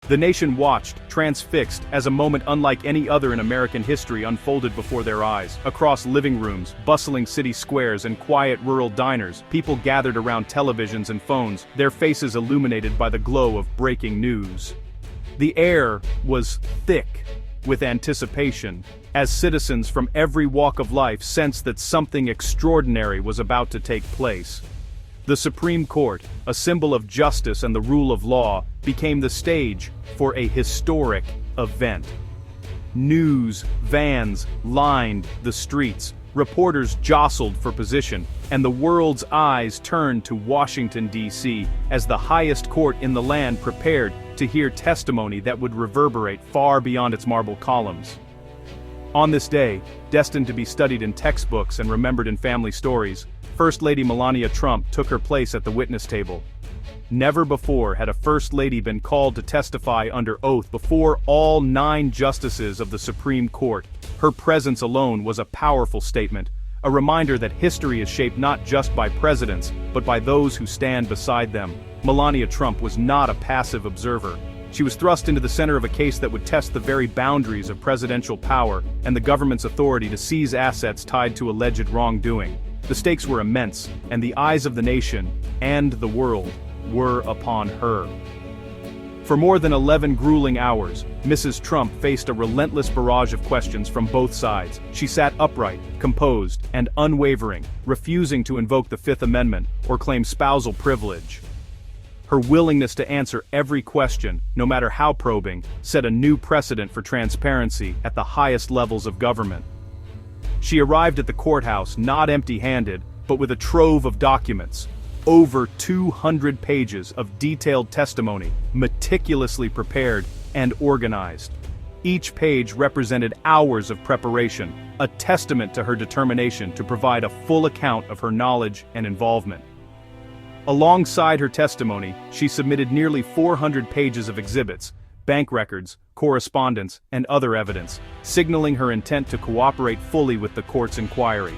The nation watched, transfixed, as a moment unlike any other in American history unfolded before their eyes. Across living rooms, bustling city squares, and quiet rural diners, people gathered around televisions and phones, their faces illuminated by the glow of breaking news. The air was thick with anticipation, as citizens from every walk of life sensed that something extraordinary was about to take place. The Supreme Court, a symbol of justice and the rule of law, became the stage for a historic event. News vans lined the streets, reporters jostled for position, and the world's eyes turned to Washington, D.C., as the highest court in the land prepared to hear testimony that would reverberate far beyond its marble columns. On this day, destined to be studied in textbooks and remembered in family stories, First Lady Melania Trump took her place at the witness table. Never before had a First Lady been called to testify under oath before all 9 justices of the Supreme Court. Her presence alone was a powerful statement, a reminder that history is shaped not just by presidents, but by those who stand beside them. Melania Trump was not a passive observer. She was thrust into the center of a case that would test the very boundaries of presidential power and the government's authority to seize assets tied to alleged wrongdoing. The stakes were immense, and the eyes of the nation, and the world, were upon her. For more than 11 grueling hours, Mrs. Trump faced a relentless barrage of questions from both sides. She sat upright, composed, and unwavering, refusing to invoke the Fifth Amendment or claim spousal privilege. Her willingness to answer every question, no matter how probing, set a new precedent for transparency at the highest levels of government. She arrived at the courthouse not empty-handed, but with a trove of documents. Over 200 pages of detailed testimony, meticulously prepared and organized. Each page represented hours of preparation, a testament to her determination to provide a full account of her knowledge and involvement. Alongside her testimony, she submitted nearly 400 pages of exhibits, bank records, correspondence, and other evidence, signaling her intent to cooperate fully with the court's inquiry.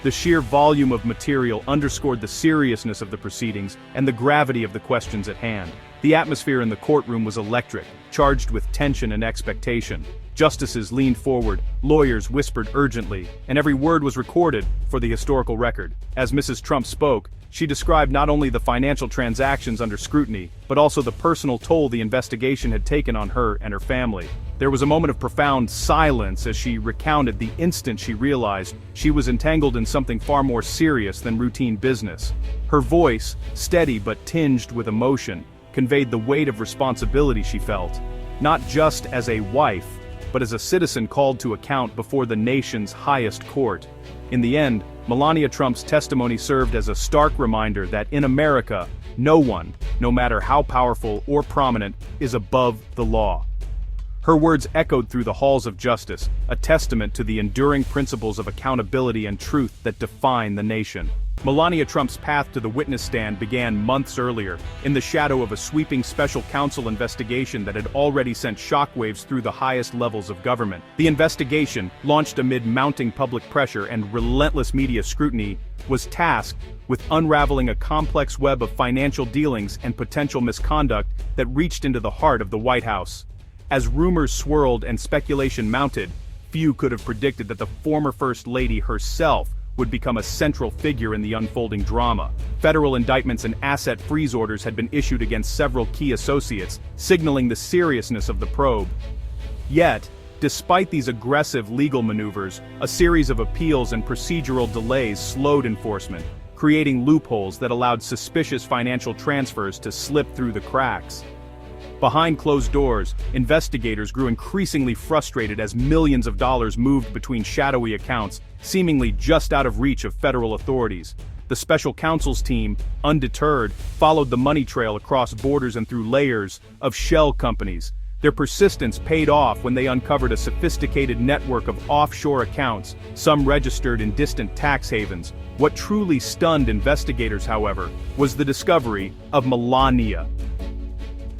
The sheer volume of material underscored the seriousness of the proceedings and the gravity of the questions at hand. The atmosphere in the courtroom was electric, charged with tension and expectation. Justices leaned forward, lawyers whispered urgently, and every word was recorded for the historical record. As Mrs. Trump spoke, she described not only the financial transactions under scrutiny, but also the personal toll the investigation had taken on her and her family. There was a moment of profound silence as she recounted the instant she realized she was entangled in something far more serious than routine business. Her voice, steady but tinged with emotion, conveyed the weight of responsibility she felt, not just as a wife, but as a citizen called to account before the nation's highest court. In the end, Melania Trump's testimony served as a stark reminder that in America, no one, no matter how powerful or prominent, is above the law. Her words echoed through the halls of justice, a testament to the enduring principles of accountability and truth that define the nation. Melania Trump's path to the witness stand began months earlier, in the shadow of a sweeping special counsel investigation that had already sent shockwaves through the highest levels of government. The investigation, launched amid mounting public pressure and relentless media scrutiny, was tasked with unraveling a complex web of financial dealings and potential misconduct that reached into the heart of the White House. As rumors swirled and speculation mounted, few could have predicted that the former First Lady herself would become a central figure in the unfolding drama. Federal indictments and asset freeze orders had been issued against several key associates, signaling the seriousness of the probe. Yet, despite these aggressive legal maneuvers, a series of appeals and procedural delays slowed enforcement, creating loopholes that allowed suspicious financial transfers to slip through the cracks. Behind closed doors, investigators grew increasingly frustrated as millions of dollars moved between shadowy accounts, seemingly just out of reach of federal authorities. The special counsel's team, undeterred, followed the money trail across borders and through layers of shell companies. Their persistence paid off when they uncovered a sophisticated network of offshore accounts, some registered in distant tax havens. What truly stunned investigators, however, was the discovery of Melania.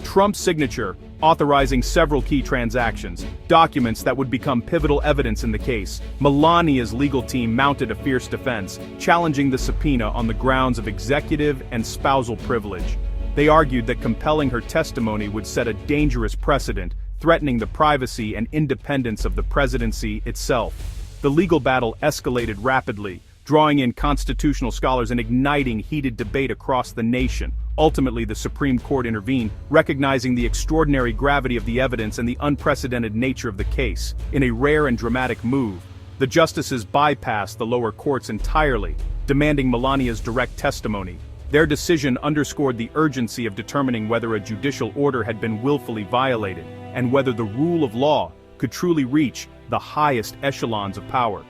Trump's signature, authorizing several key transactions, documents that would become pivotal evidence in the case. Melania's legal team mounted a fierce defense, challenging the subpoena on the grounds of executive and spousal privilege. They argued that compelling her testimony would set a dangerous precedent, threatening the privacy and independence of the presidency itself. The legal battle escalated rapidly, drawing in constitutional scholars and igniting heated debate across the nation. Ultimately, the Supreme Court intervened, recognizing the extraordinary gravity of the evidence and the unprecedented nature of the case. In a rare and dramatic move, the justices bypassed the lower courts entirely, demanding Melania's direct testimony. Their decision underscored the urgency of determining whether a judicial order had been willfully violated, and whether the rule of law could truly reach the highest echelons of power.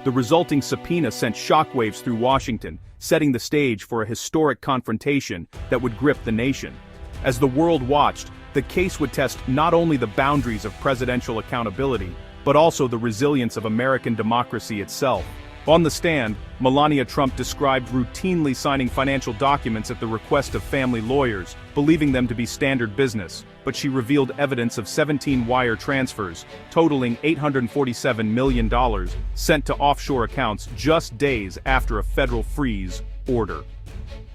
The resulting subpoena sent shockwaves through Washington, setting the stage for a historic confrontation that would grip the nation. As the world watched, the case would test not only the boundaries of presidential accountability, but also the resilience of American democracy itself. On the stand, Melania Trump described routinely signing financial documents at the request of family lawyers, believing them to be standard business, but she revealed evidence of 17 wire transfers, totaling $847 million, sent to offshore accounts just days after a federal freeze order.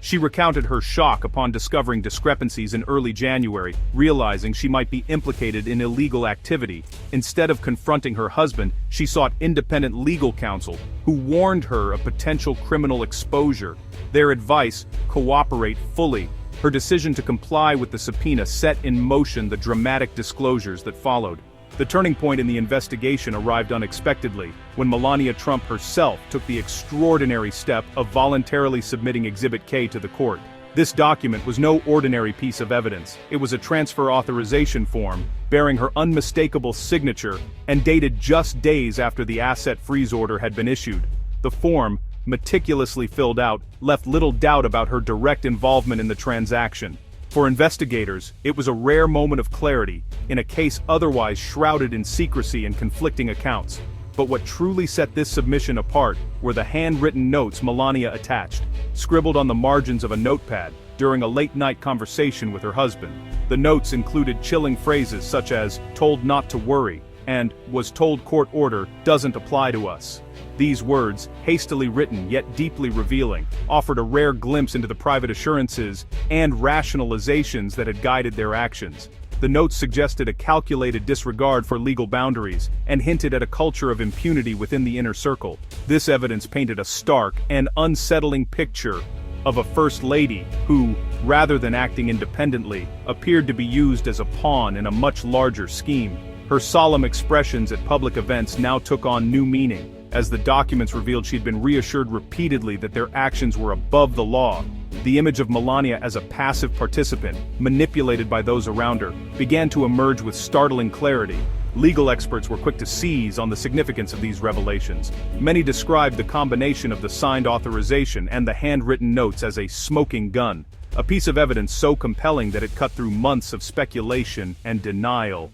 She recounted her shock upon discovering discrepancies in early January, realizing she might be implicated in illegal activity. Instead of confronting her husband, she sought independent legal counsel, who warned her of potential criminal exposure. Their advice: cooperate fully. Her decision to comply with the subpoena set in motion the dramatic disclosures that followed. The turning point in the investigation arrived unexpectedly, when Melania Trump herself took the extraordinary step of voluntarily submitting Exhibit K to the court. This document was no ordinary piece of evidence. It was a transfer authorization form, bearing her unmistakable signature, and dated just days after the asset freeze order had been issued. The form, meticulously filled out, left little doubt about her direct involvement in the transaction. For investigators, it was a rare moment of clarity, in a case otherwise shrouded in secrecy and conflicting accounts. But what truly set this submission apart were the handwritten notes Melania attached, scribbled on the margins of a notepad, during a late-night conversation with her husband. The notes included chilling phrases such as, "told not to worry," and "was told court order doesn't apply to us." These words, hastily written yet deeply revealing, offered a rare glimpse into the private assurances and rationalizations that had guided their actions. The notes suggested a calculated disregard for legal boundaries, and hinted at a culture of impunity within the inner circle. This evidence painted a stark and unsettling picture of a first lady who, rather than acting independently, appeared to be used as a pawn in a much larger scheme. Her solemn expressions at public events now took on new meaning, as the documents revealed she'd been reassured repeatedly that their actions were above the law. The image of Melania as a passive participant, manipulated by those around her, began to emerge with startling clarity. Legal experts were quick to seize on the significance of these revelations. Many described the combination of the signed authorization and the handwritten notes as a smoking gun, a piece of evidence so compelling that it cut through months of speculation and denial.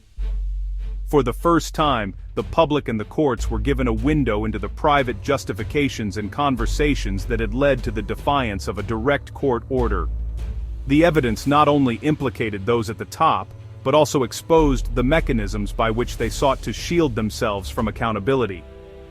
For the first time, the public and the courts were given a window into the private justifications and conversations that had led to the defiance of a direct court order. The evidence not only implicated those at the top, but also exposed the mechanisms by which they sought to shield themselves from accountability.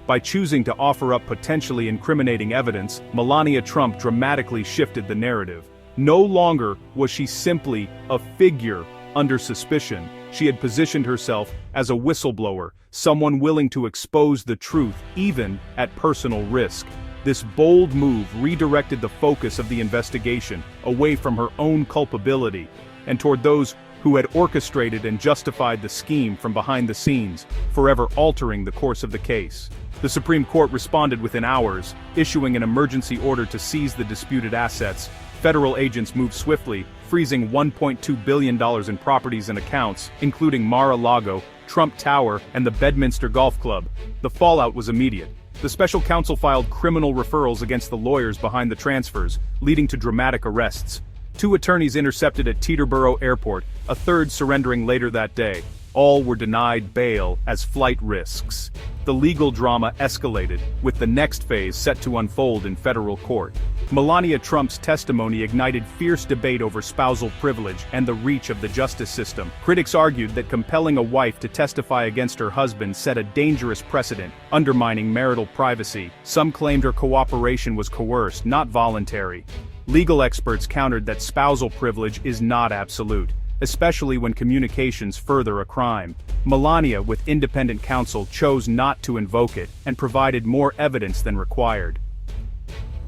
By choosing to offer up potentially incriminating evidence, Melania Trump dramatically shifted the narrative. No longer was she simply a figure under suspicion. She had positioned herself as a whistleblower, someone willing to expose the truth, even at personal risk. This bold move redirected the focus of the investigation away from her own culpability, and toward those who had orchestrated and justified the scheme from behind the scenes, forever altering the course of the case. The Supreme Court responded within hours, issuing an emergency order to seize the disputed assets. Federal agents moved swiftly, freezing $1.2 billion in properties and accounts, including Mar-a-Lago, Trump Tower, and the Bedminster Golf Club. The fallout was immediate. The special counsel filed criminal referrals against the lawyers behind the transfers, leading to dramatic arrests. 2 attorneys intercepted at Teterboro Airport, a third surrendering later that day. All were denied bail as flight risks. The legal drama escalated, with the next phase set to unfold in federal court. Melania Trump's testimony ignited fierce debate over spousal privilege and the reach of the justice system. Critics argued that compelling a wife to testify against her husband set a dangerous precedent, undermining marital privacy. Some claimed her cooperation was coerced, not voluntary. Legal experts countered that spousal privilege is not absolute, especially when communications further a crime. Melania, with independent counsel, chose not to invoke it and provided more evidence than required.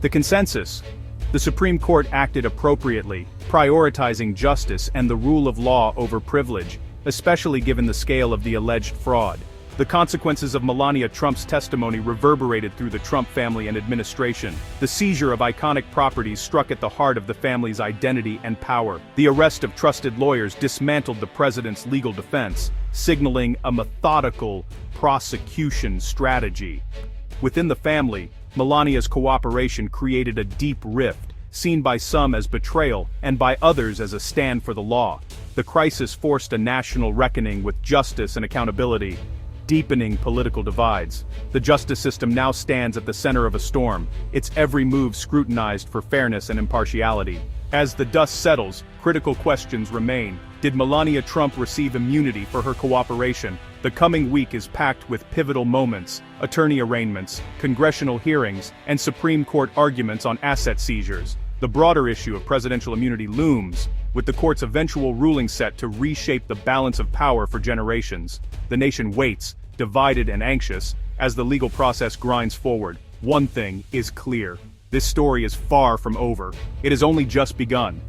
The consensus: the Supreme Court acted appropriately, prioritizing justice and the rule of law over privilege, especially given the scale of the alleged fraud. The consequences of Melania Trump's testimony reverberated through the Trump family and administration. The seizure of iconic properties struck at the heart of the family's identity and power. The arrest of trusted lawyers dismantled the president's legal defense, signaling a methodical prosecution strategy. Within the family, Melania's cooperation created a deep rift, seen by some as betrayal and by others as a stand for the law. The crisis forced a national reckoning with justice and accountability, deepening political divides. The justice system now stands at the center of a storm, its every move scrutinized for fairness and impartiality. As the dust settles, critical questions remain. Did Melania Trump receive immunity for her cooperation? The coming week is packed with pivotal moments: attorney arraignments, congressional hearings, and Supreme Court arguments on asset seizures. The broader issue of presidential immunity looms, with the court's eventual ruling set to reshape the balance of power for generations. The nation waits, divided and anxious, as the legal process grinds forward. One thing is clear: this story is far from over. It has only just begun.